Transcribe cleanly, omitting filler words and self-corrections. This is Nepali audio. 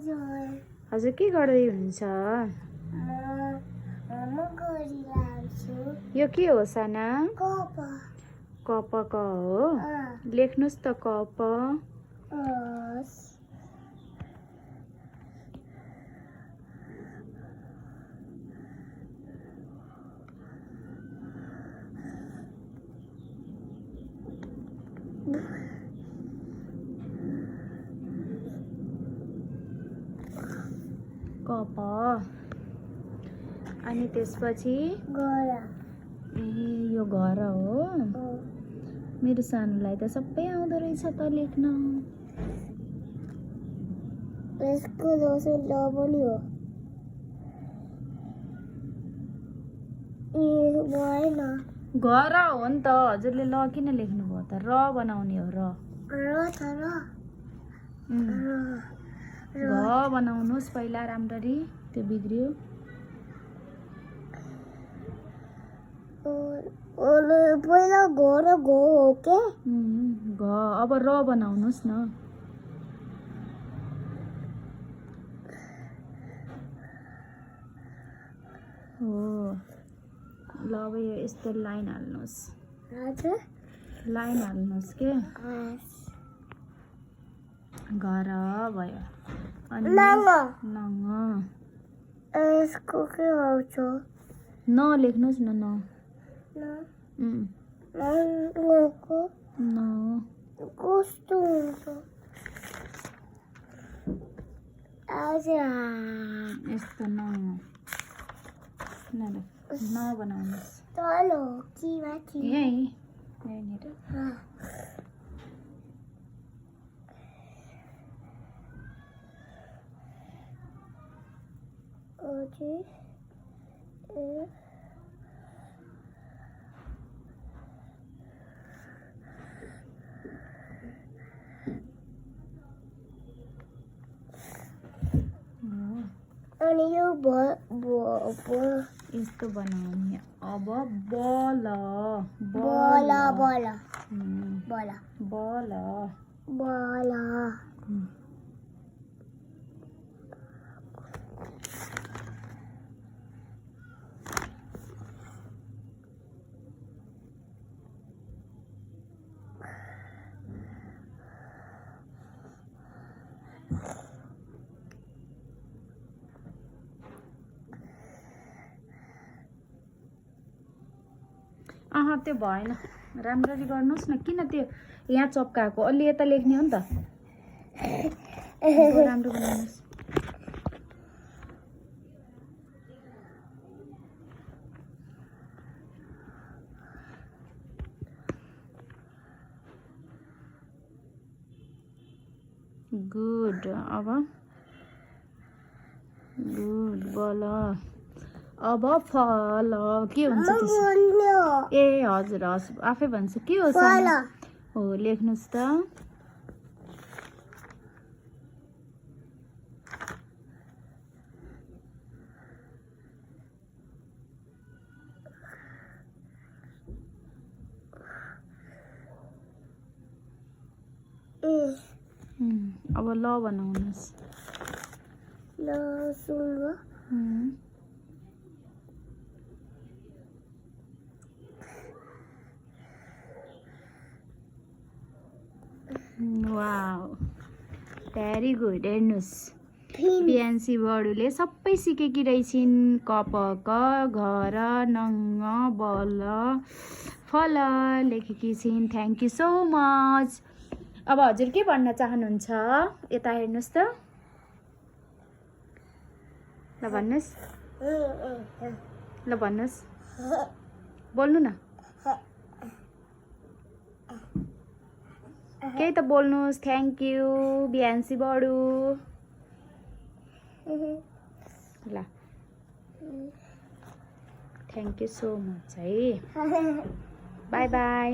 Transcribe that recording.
हजुर के गर्दै हुनुहुन्छ? यो के हो साना? कप क हो? लेख्नुस् त कप। कप अनि त्यसपछि यो घर हो। मेरो सानोलाई त सबै आउँदो रहेछ त लेख्न। यसको दोस्रो ल पनि हो। भएन। घर हो नि त, हजुरले ल किन लेख्नुभयो त? र बनाउने हो र। घ बनाउनुहोस् पहिला राम्ररी, त्यो बिग्रियो। पहिला घर घ हो के? घ अब र बनाउनुहोस् न। हो ल अब यो यस्तो लाइन हाल्नुहोस्। लाइन हाल्नुहोस् के। घर भयो। अनि नङ यसको के आउँछ? न लेख्नुहोस् न। न कस्तो हुन्छ? यस्तो न बनाउनुहोस्। तल हो कि माथि? यहीँनिर। अनि यो यस्तो बनाउने। अब बल बल त्यो भएन, राम्ररी गर्नुहोस् न। किन त्यो यहाँ चप्काएको? अलि यता लेख्ने हो नि त। राम्रो बनाउनुहोस्। गुड। गुड बल। अब फल के हुन्छ त्यसो? ए हजुर आफै भन्छु। के हो सानो? हो लेख्नुहोस् त। अब ल बनाउनुहोस्। ल सुन। Wow very good. हेर्नुहोस् पिएनसी बडुले सबै सिकेकी रहेछिन्। कप क घर नङ बल फल लेखेकी छिन्। Thank you so much. अब हजुर के भन्न चाहनुहुन्छ? यता हेर्नुहोस् त। ल भन्नुहोस्। ल भन्नुहोस्, बोल्नु न। केही त बोल्नुहोस्। थ्याङ्क यू बिहान्सी बडु। ल थ्याङ्क यू सो मच है। By by.